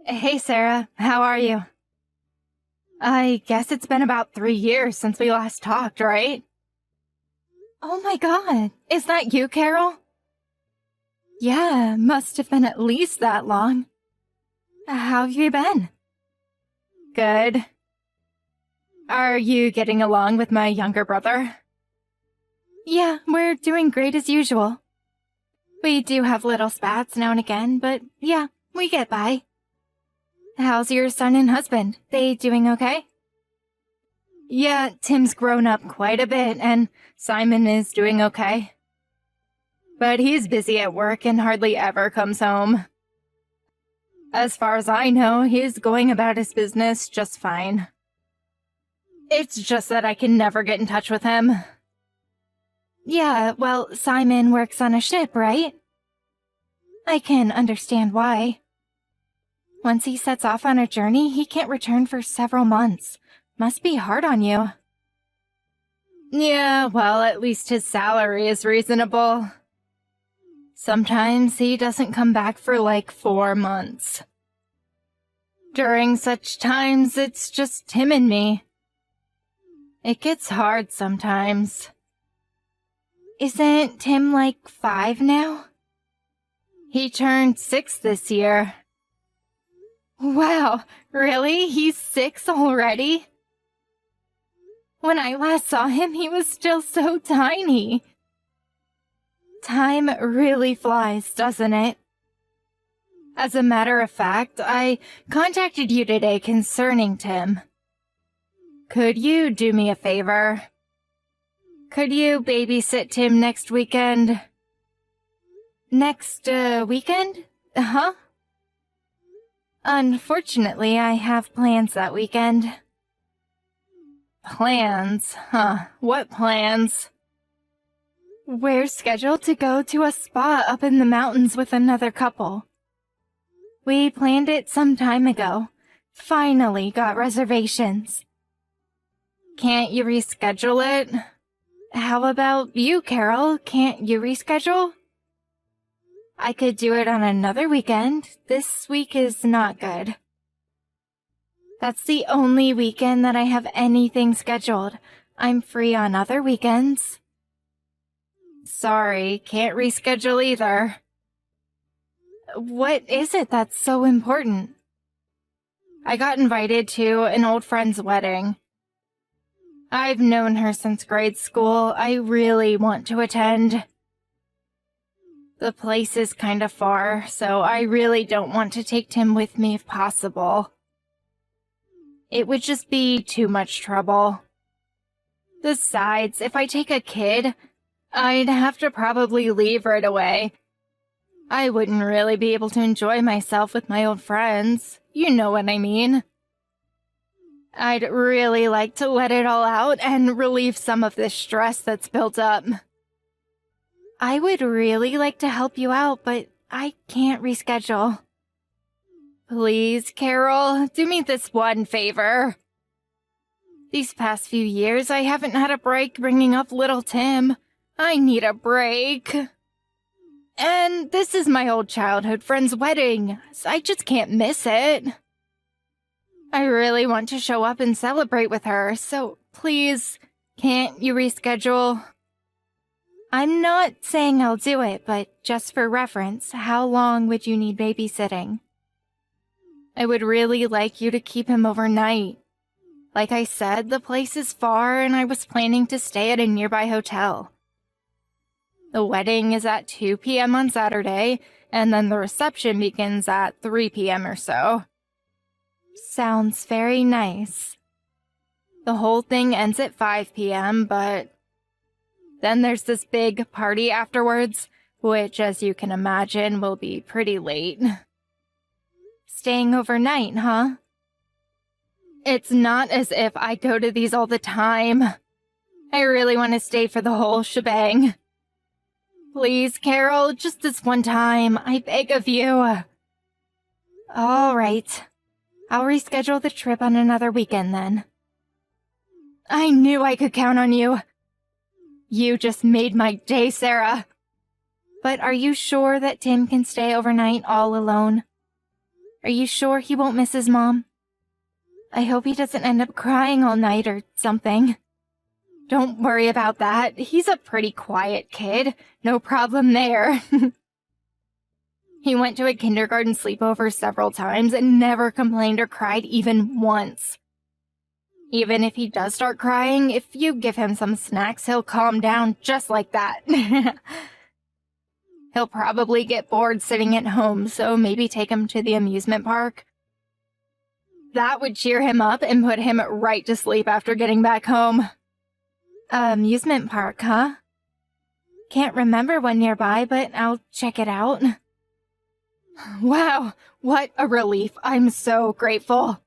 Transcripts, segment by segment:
Hey Sarah, how are you? I guess it's been about 3 years since we last talked, right? Oh my god, is that you, Carol? Yeah, must have been at least that long. How have you been? Good. Are you getting along with my younger brother? Yeah, we're doing great as usual. We do have little spats now and again, but yeah, we get by. How's your son and husband? They doing okay? Yeah, Tim's grown up quite a bit, and Simon is doing okay. But he's busy at work and hardly ever comes home. As far as I know, he's going about his business just fine. It's just that I can never get in touch with him. Yeah, well, Simon works on a ship, right? I can understand why. Once he sets off on a journey, he can't return for several months. Must be hard on you. Yeah, well, at least his salary is reasonable. Sometimes he doesn't come back for like 4 months. During such times, it's just him and me. It gets hard sometimes. Isn't Tim like 5 now? He turned 6 this year. Wow, really? He's 6 already? When I last saw him, he was still so tiny. Time really flies, doesn't it? As a matter of fact, I contacted you today concerning Tim. Could you do me a favor? Could you babysit Tim next weekend? Next, weekend? Huh? Unfortunately, I have plans that weekend. Plans? Huh, what plans? We're scheduled to go to a spa up in the mountains with another couple. We planned it some time ago. Finally got reservations. Can't you reschedule it? How about you, Carol? Can't you reschedule? I could do it on another weekend. This week is not good. That's the only weekend that I have anything scheduled. I'm free on other weekends. Sorry, can't reschedule either. What is it that's so important? I got invited to an old friend's wedding. I've known her since grade school. I really want to attend. The place is kind of far, so I really don't want to take Tim with me if possible. It would just be too much trouble. Besides, if I take a kid, I'd have to probably leave right away. I wouldn't really be able to enjoy myself with my old friends. You know what I mean. I'd really like to let it all out and relieve some of this stress that's built up. I would really like to help you out, but I can't reschedule. Please, Carol, do me this one favor. These past few years, I haven't had a break bringing up little Tim. I need a break. And this is my old childhood friend's wedding, so I just can't miss it. I really want to show up and celebrate with her, so please, can't you reschedule? I'm not saying I'll do it, but just for reference, how long would you need babysitting? I would really like you to keep him overnight. Like I said, the place is far and I was planning to stay at a nearby hotel. The wedding is at 2 p.m. on Saturday, and then the reception begins at 3 p.m. or so. Sounds very nice. The whole thing ends at 5 p.m., but then there's this big party afterwards, which, as you can imagine, will be pretty late. Staying overnight, huh? It's not as if I go to these all the time. I really want to stay for the whole shebang. Please, Carol, just this one time, I beg of you. All right. I'll reschedule the trip on another weekend then. I knew I could count on you. You just made my day, Sarah. But are you sure that Tim can stay overnight all alone? Are you sure he won't miss his mom? I hope he doesn't end up crying all night or something. Don't worry about that. He's a pretty quiet kid. No problem there. He went to a kindergarten sleepover several times and never complained or cried even once. Even if he does start crying, if you give him some snacks, he'll calm down just like that. He'll probably get bored sitting at home, so maybe take him to the amusement park. That would cheer him up and put him right to sleep after getting back home. Amusement park, huh? Can't remember one nearby, but I'll check it out. Wow, what a relief. I'm so grateful.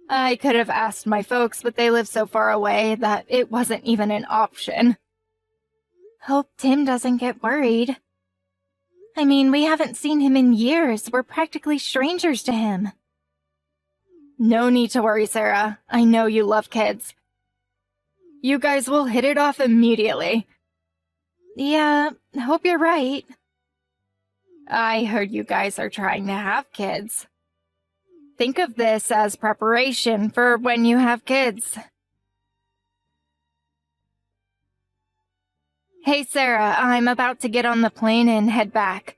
I could have asked my folks, but they live so far away that it wasn't even an option. Hope Tim doesn't get worried. I mean, we haven't seen him in years. We're practically strangers to him. No need to worry, Sarah. I know you love kids. You guys will hit it off immediately. Yeah, hope you're right. I heard you guys are trying to have kids. Think of this as preparation for when you have kids. Hey, Sarah, I'm about to get on the plane and head back.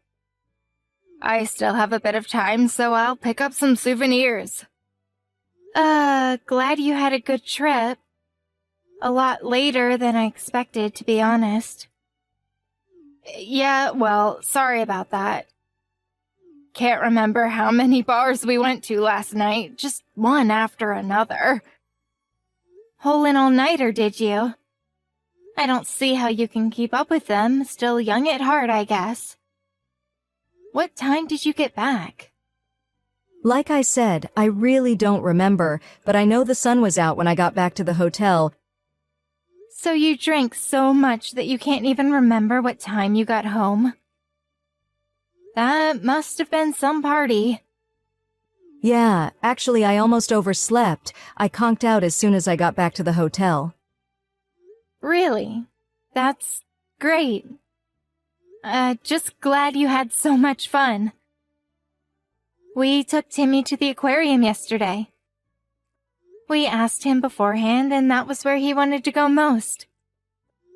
I still have a bit of time, so I'll pick up some souvenirs. Glad you had a good trip. A lot later than I expected, to be honest. Yeah, well, sorry about that. Can't remember how many bars we went to last night, just one after another. Whole and all-nighter, did you? I don't see how you can keep up with them, still young at heart, I guess. What time did you get back? Like I said, I really don't remember, but I know the sun was out when I got back to the hotel. So you drank so much that you can't even remember what time you got home? That must have been some party. Yeah, actually I almost overslept. I conked out as soon as I got back to the hotel. Really? That's great. Just glad you had so much fun. We took Timmy to the aquarium yesterday. We asked him beforehand, and that was where he wanted to go most.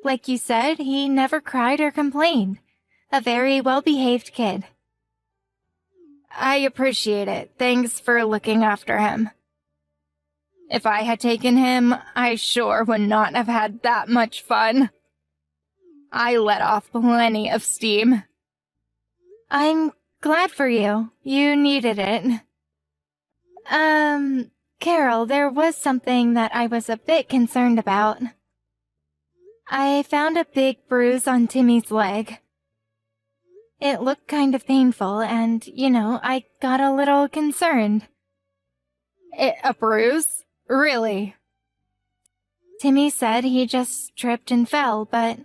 Like you said, he never cried or complained. A very well-behaved kid. I appreciate it. Thanks for looking after him. If I had taken him, I sure would not have had that much fun. I let off plenty of steam. I'm glad for you. You needed it. Carol, there was something that I was a bit concerned about. I found a big bruise on Timmy's leg. It looked kind of painful, and, I got a little concerned. A bruise? Really? Timmy said he just tripped and fell, but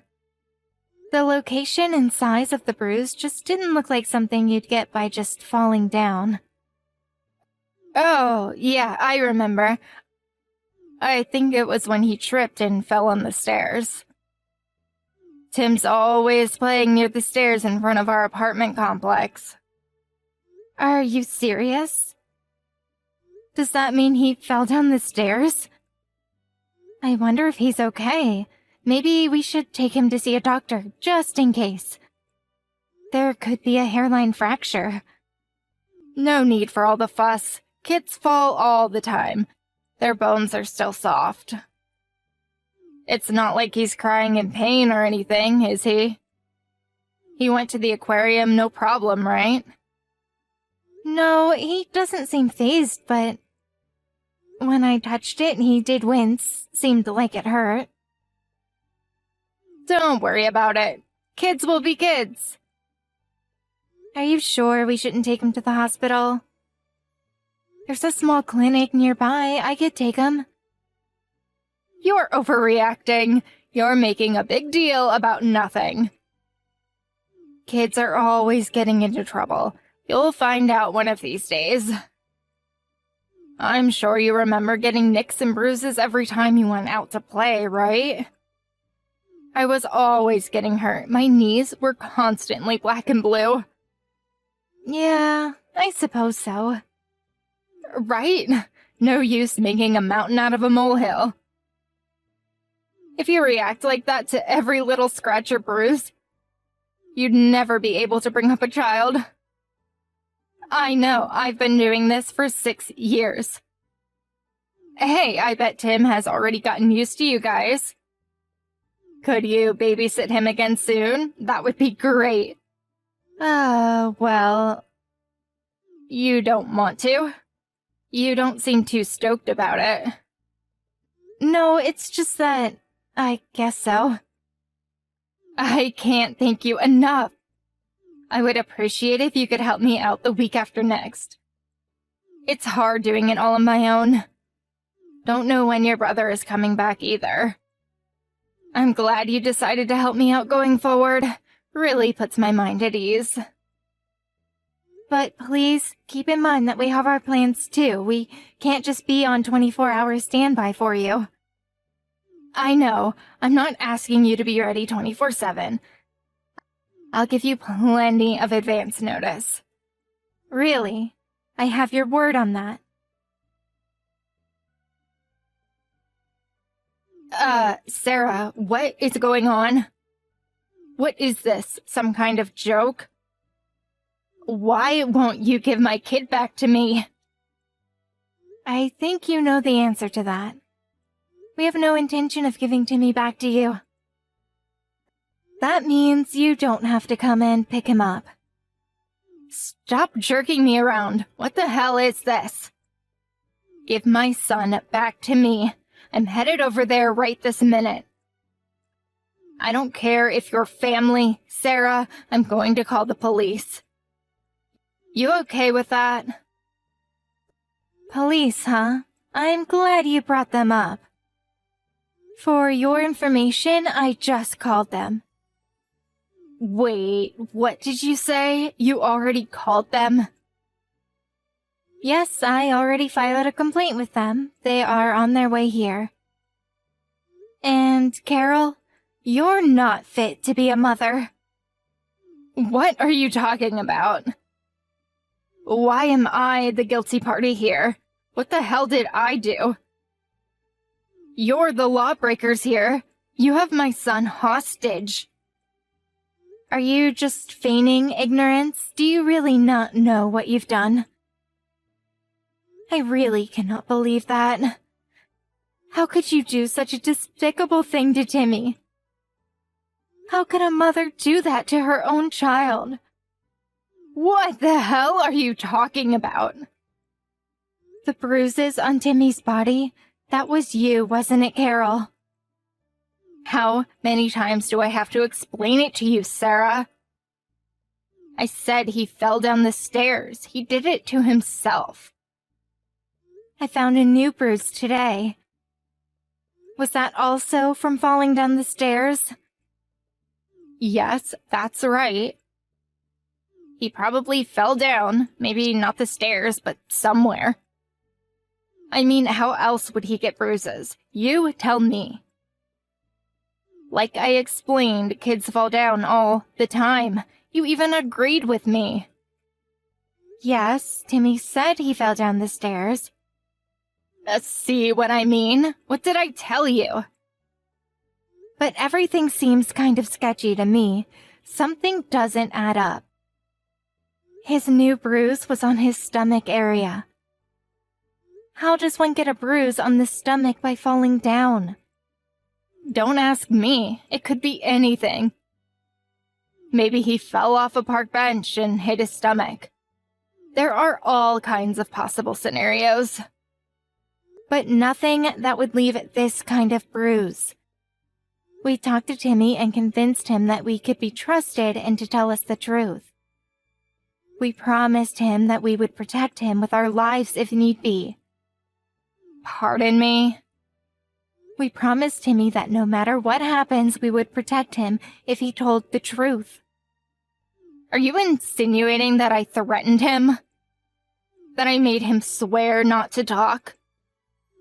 the location and size of the bruise just didn't look like something you'd get by just falling down. Oh, yeah, I remember. I think it was when he tripped and fell on the stairs. Tim's always playing near the stairs in front of our apartment complex. Are you serious? Does that mean he fell down the stairs? I wonder if he's okay. Maybe we should take him to see a doctor, just in case. There could be a hairline fracture. No need for all the fuss. Kids fall all the time. Their bones are still soft. It's not like he's crying in pain or anything, is he? He went to the aquarium, no problem, right? No, he doesn't seem fazed, but when I touched it, he did wince. Seemed like it hurt. Don't worry about it. Kids will be kids. Are you sure we shouldn't take him to the hospital? There's a small clinic nearby. I could take him. You're overreacting. You're making a big deal about nothing. Kids are always getting into trouble. You'll find out one of these days. I'm sure you remember getting nicks and bruises every time you went out to play, right? I was always getting hurt. My knees were constantly black and blue. Yeah, I suppose so. Right? No use making a mountain out of a molehill. If you react like that to every little scratch or bruise, you'd never be able to bring up a child. I know, I've been doing this for 6 years. Hey, I bet Tim has already gotten used to you guys. Could you babysit him again soon? That would be great. Well, you don't want to? You don't seem too stoked about it. No, it's just that I guess so. I can't thank you enough. I would appreciate if you could help me out the week after next. It's hard doing it all on my own. Don't know when your brother is coming back either. I'm glad you decided to help me out going forward. Really puts my mind at ease. But please, keep in mind that we have our plans too. We can't just be on 24-hour standby for you. I know, I'm not asking you to be ready 24/7. I'll give you plenty of advance notice. Really, I have your word on that. Sarah, what is going on? What is this, some kind of joke? Why won't you give my kid back to me? I think you know the answer to that. We have no intention of giving Timmy back to you. That means you don't have to come and pick him up. Stop jerking me around. What the hell is this? Give my son back to me. I'm headed over there right this minute. I don't care if you're family, Sarah. I'm going to call the police. You okay with that? Police, huh? I'm glad you brought them up. For your information, I just called them. Wait, what did you say? You already called them? Yes, I already filed a complaint with them. They are on their way here. And, Carol, you're not fit to be a mother. What are you talking about? Why am I the guilty party here? What the hell did I do? You're the lawbreakers here. You have my son hostage. Are you just feigning ignorance? Do you really not know what you've done? I really cannot believe that. How could you do such a despicable thing to Timmy? How could a mother do that to her own child? What the hell are you talking about? The bruises on Timmy's body, that was you, wasn't it, Carol? How many times do I have to explain it to you, Sarah? I said he fell down the stairs. He did it to himself. I found a new bruise today. Was that also from falling down the stairs? Yes, that's right. He probably fell down, maybe not the stairs, but somewhere. I mean, how else would he get bruises? You tell me. Like I explained, kids fall down all the time. You even agreed with me. Yes, Timmy said he fell down the stairs. See what I mean? What did I tell you? But everything seems kind of sketchy to me. Something doesn't add up. His new bruise was on his stomach area. How does one get a bruise on the stomach by falling down? Don't ask me. It could be anything. Maybe he fell off a park bench and hit his stomach. There are all kinds of possible scenarios. But nothing that would leave this kind of bruise. We talked to Timmy and convinced him that we could be trusted and to tell us the truth. We promised him that we would protect him with our lives if need be. Pardon me? We promised Timmy that no matter what happens, we would protect him if he told the truth. Are you insinuating that I threatened him? That I made him swear not to talk?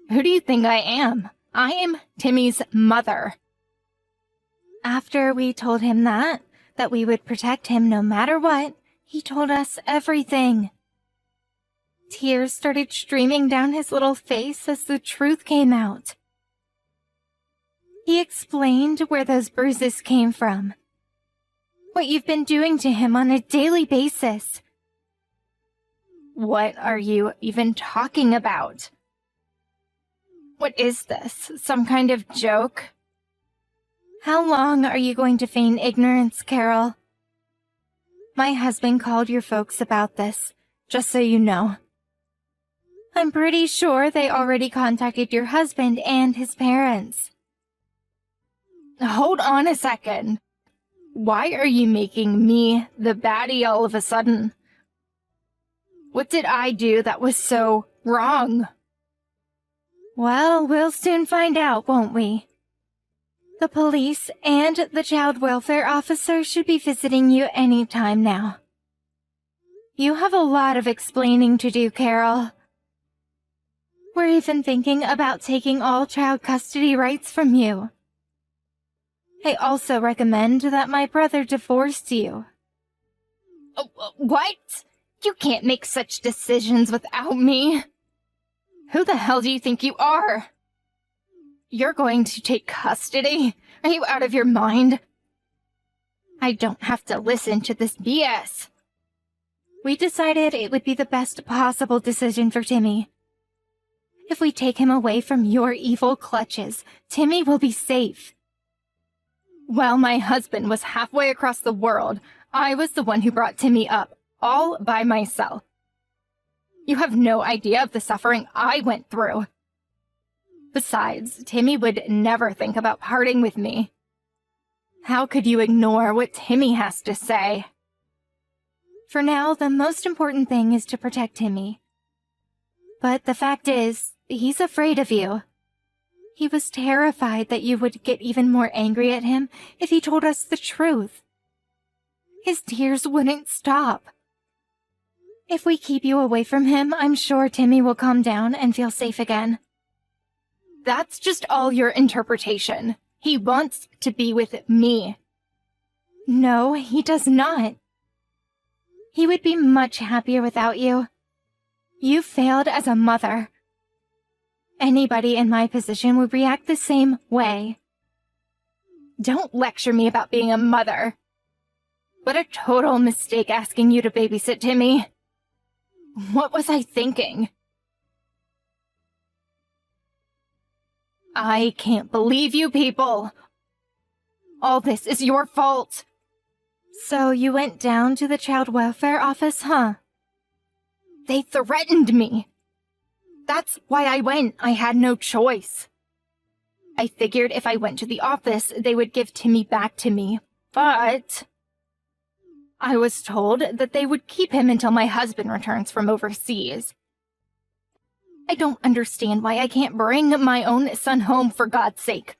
Who do you think I am? I am Timmy's mother. After we told him that we would protect him no matter what, he told us everything. Tears started streaming down his little face as the truth came out. He explained where those bruises came from, what you've been doing to him on a daily basis. What are you even talking about? What is this? Some kind of joke? How long are you going to feign ignorance, Carol? My husband called your folks about this, just so you know. I'm pretty sure they already contacted your husband and his parents. Hold on a second. Why are you making me the baddie all of a sudden? What did I do that was so wrong? Well, we'll soon find out, won't we? The police and the child welfare officer should be visiting you any time now. You have a lot of explaining to do, Carol. We're even thinking about taking all child custody rights from you. I also recommend that my brother divorce you. What? You can't make such decisions without me. Who the hell do you think you are? You're going to take custody? Are you out of your mind? I don't have to listen to this BS. We decided it would be the best possible decision for Timmy. If we take him away from your evil clutches, Timmy will be safe. While my husband was halfway across the world, I was the one who brought Timmy up, all by myself. You have no idea of the suffering I went through. Besides, Timmy would never think about parting with me. How could you ignore what Timmy has to say? For now, the most important thing is to protect Timmy. But the fact is, he's afraid of you. He was terrified that you would get even more angry at him if he told us the truth. His tears wouldn't stop. If we keep you away from him, I'm sure Timmy will calm down and feel safe again. That's just all your interpretation. He wants to be with me. No, he does not. He would be much happier without you. You failed as a mother. Anybody in my position would react the same way. Don't lecture me about being a mother. What a total mistake asking you to babysit Timmy. What was I thinking? I can't believe you people. All this is your fault. So you went down to the child welfare office, huh? They threatened me. That's why I went. I had no choice. I figured if I went to the office, they would give Timmy back to me, but I was told that they would keep him until my husband returns from overseas. I don't understand why I can't bring my own son home, for God's sake.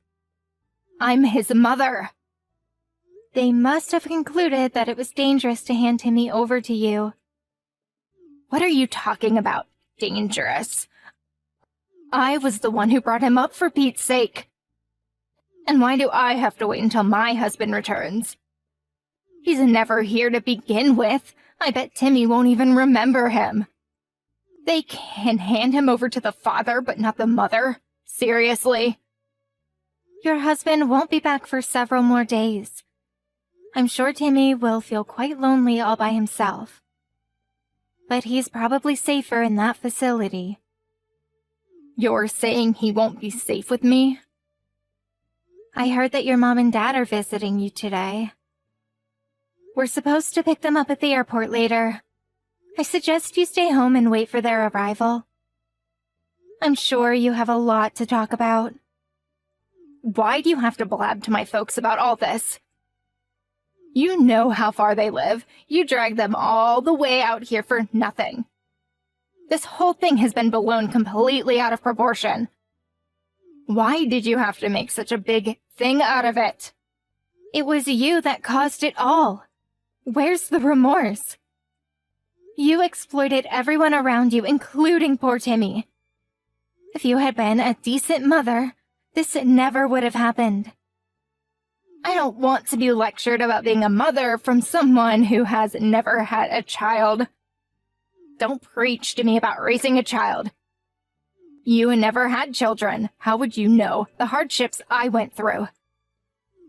I'm his mother. They must have concluded that it was dangerous to hand Timmy over to you. What are you talking about, dangerous? I was the one who brought him up, for Pete's sake. And why do I have to wait until my husband returns? He's never here to begin with. I bet Timmy won't even remember him. They can hand him over to the father, but not the mother? Seriously? Your husband won't be back for several more days. I'm sure Timmy will feel quite lonely all by himself. But he's probably safer in that facility. You're saying he won't be safe with me? I heard that your mom and dad are visiting you today. We're supposed to pick them up at the airport later. I suggest you stay home and wait for their arrival. I'm sure you have a lot to talk about. Why do you have to blab to my folks about all this? You know how far they live. You drag them all the way out here for nothing. This whole thing has been blown completely out of proportion. Why did you have to make such a big thing out of it? It was you that caused it all. Where's the remorse? You exploited everyone around you, including poor Timmy. If you had been a decent mother, this never would have happened. I don't want to be lectured about being a mother from someone who has never had a child. Don't preach to me about raising a child. You never had children. How would you know the hardships I went through?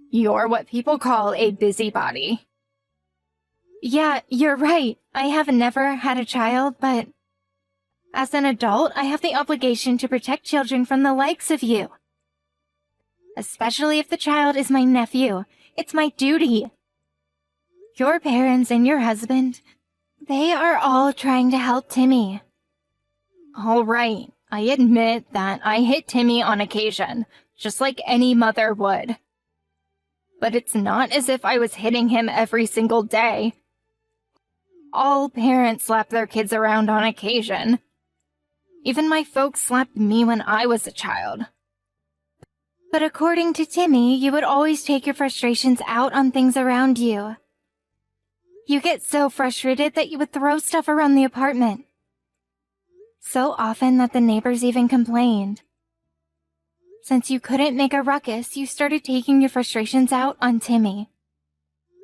You're what people call a busybody. Yeah, you're right. I have never had a child, but as an adult, I have the obligation to protect children from the likes of you. Especially if the child is my nephew. It's my duty. Your parents and your husband, they are all trying to help Timmy. All right, I admit that I hit Timmy on occasion, just like any mother would. But it's not as if I was hitting him every single day. All parents slap their kids around on occasion. Even my folks slapped me when I was a child. But according to Timmy, you would always take your frustrations out on things around you. You get so frustrated that you would throw stuff around the apartment. So often that the neighbors even complained. Since you couldn't make a ruckus, you started taking your frustrations out on Timmy.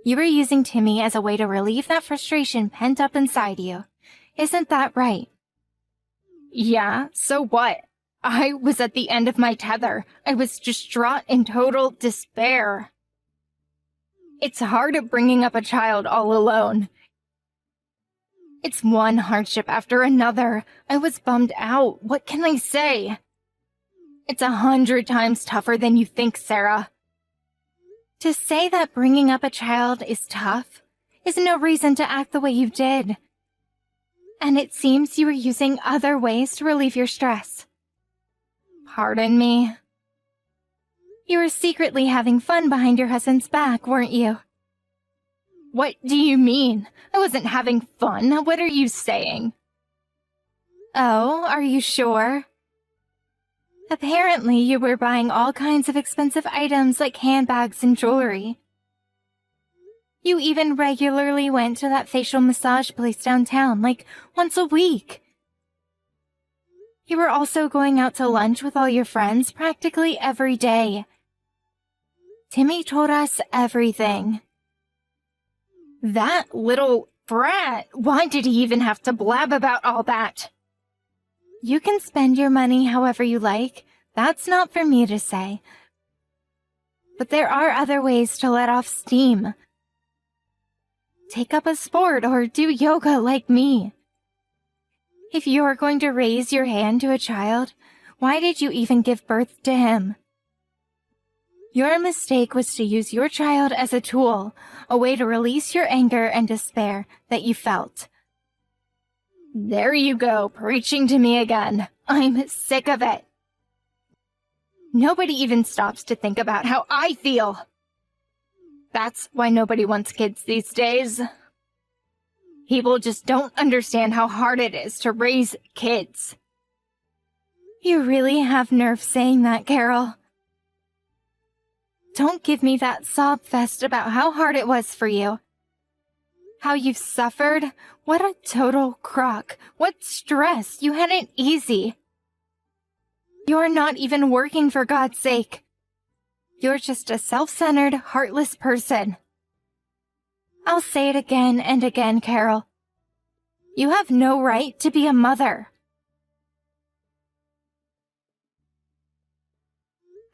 You were using Timmy as a way to relieve that frustration pent up inside you. Isn't that right? Yeah, so what? I was at the end of my tether. I was distraught in total despair. It's hard bringing up a child all alone. It's one hardship after another. I was bummed out. What can I say? It's 100 times tougher than you think, Sarah. To say that bringing up a child is tough is no reason to act the way you did. And it seems you were using other ways to relieve your stress. Pardon me? You were secretly having fun behind your husband's back, weren't you? What do you mean? I wasn't having fun. What are you saying? Oh, are you sure? Apparently, you were buying all kinds of expensive items like handbags and jewelry. You even regularly went to that facial massage place downtown, like once a week. You were also going out to lunch with all your friends practically every day. Timmy told us everything. That little brat, why did he even have to blab about all that? You can spend your money however you like. That's not for me to say. But there are other ways to let off steam. Take up a sport or do yoga like me. If you're going to raise your hand to a child, why did you even give birth to him? Your mistake was to use your child as a tool, a way to release your anger and despair that you felt. There you go, preaching to me again. I'm sick of it. Nobody even stops to think about how I feel. That's why nobody wants kids these days. People just don't understand how hard it is to raise kids. You really have nerve saying that, Carol. Don't give me that sob fest about how hard it was for you. How you've suffered. What a total crock. What stress. You had it easy. You're not even working, for God's sake. You're just a self-centered, heartless person. I'll say it again and again, Carol. You have no right to be a mother.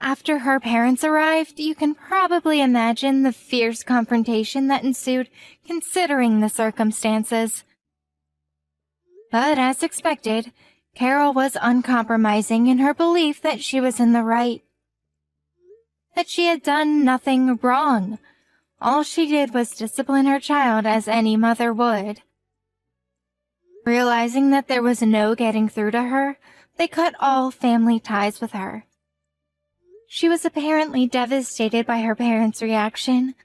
After her parents arrived, you can probably imagine the fierce confrontation that ensued considering the circumstances. But as expected, Carol was uncompromising in her belief that she was in the right. That she had done nothing wrong. All she did was discipline her child as any mother would. Realizing that there was no getting through to her, they cut all family ties with her. She was apparently devastated by her parents' reaction,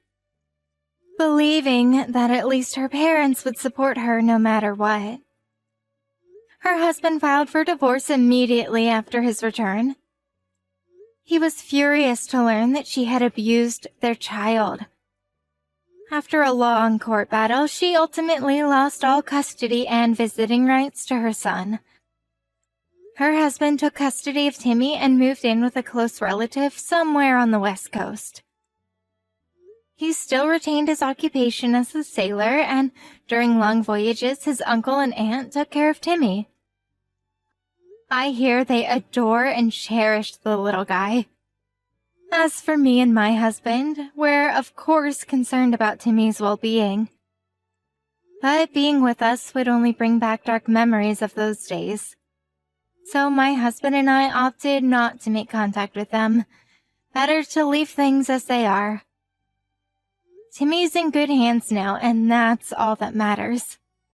believing that at least her parents would support her no matter what. Her husband filed for divorce immediately after his return. He was furious to learn that she had abused their child. After a long court battle, she ultimately lost all custody and visiting rights to her son. Her husband took custody of Timmy and moved in with a close relative somewhere on the West Coast. He still retained his occupation as a sailor, and during long voyages, his uncle and aunt took care of Timmy. I hear they adore and cherish the little guy. As for me and my husband, we're of course concerned about Timmy's well-being. But being with us would only bring back dark memories of those days. So my husband and I opted not to make contact with them. Better to leave things as they are. Timmy's in good hands now, and that's all that matters.